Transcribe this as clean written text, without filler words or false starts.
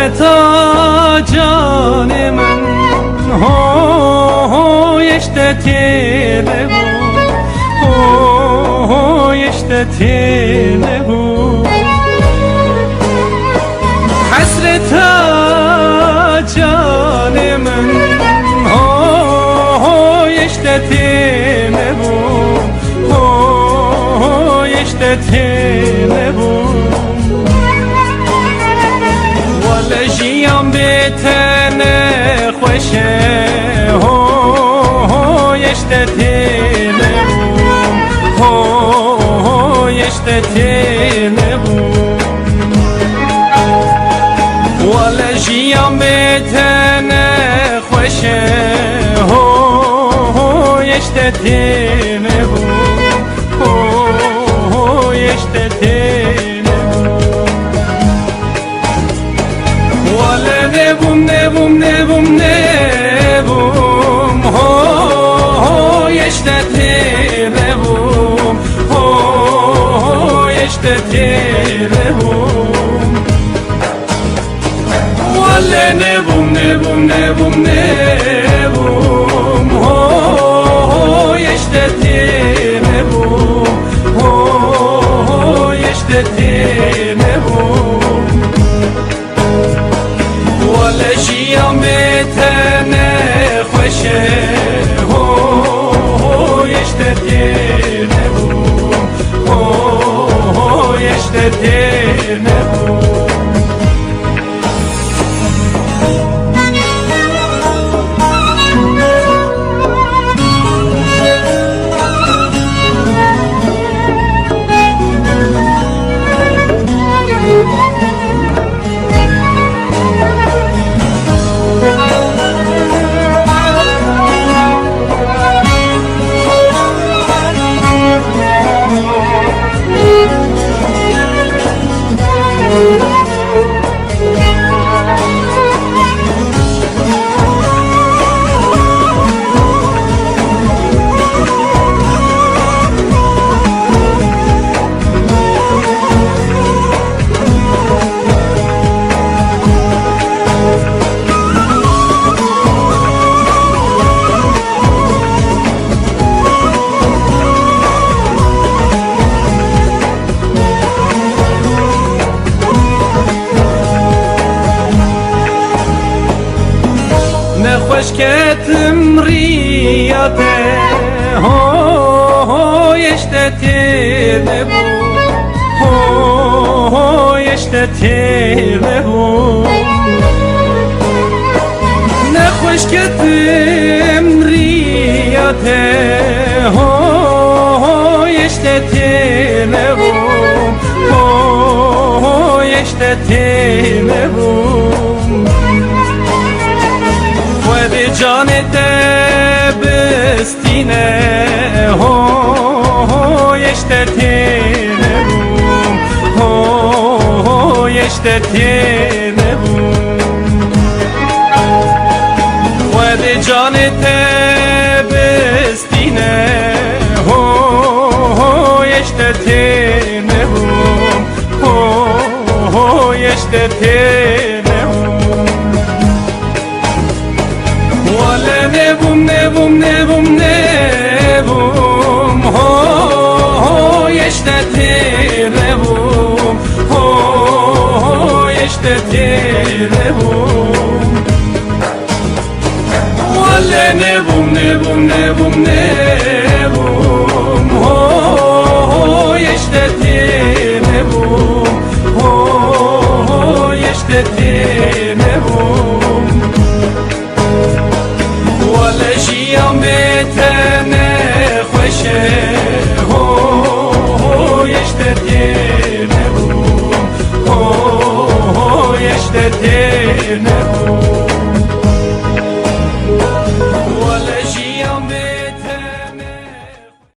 حسرتا جان من işte telebu işte telebu حسرتا جان من işte telebu işte telebu جیام به تن خوشه یشته تلبوم والا جیام به تن خوشه یشته تلبوم یشته تلبوم والا نبوم نبوم نبوم نبوم işte telebum işte telebum valle nebum nebum nebum nebum işte telebum işte telebum valle jiyam betene خوشه işte telebum işte telebum خوشکتم ریاته işte telebum işte telebum ne خوشکتم ریاته işte telebum işte telebum به جان دبستینه işte telebum işte telebum به جان دبستینه işte telebum işte telebum nebum nebum nebum nebum işte telebum işte telebum valle nebum nebum nebum nebum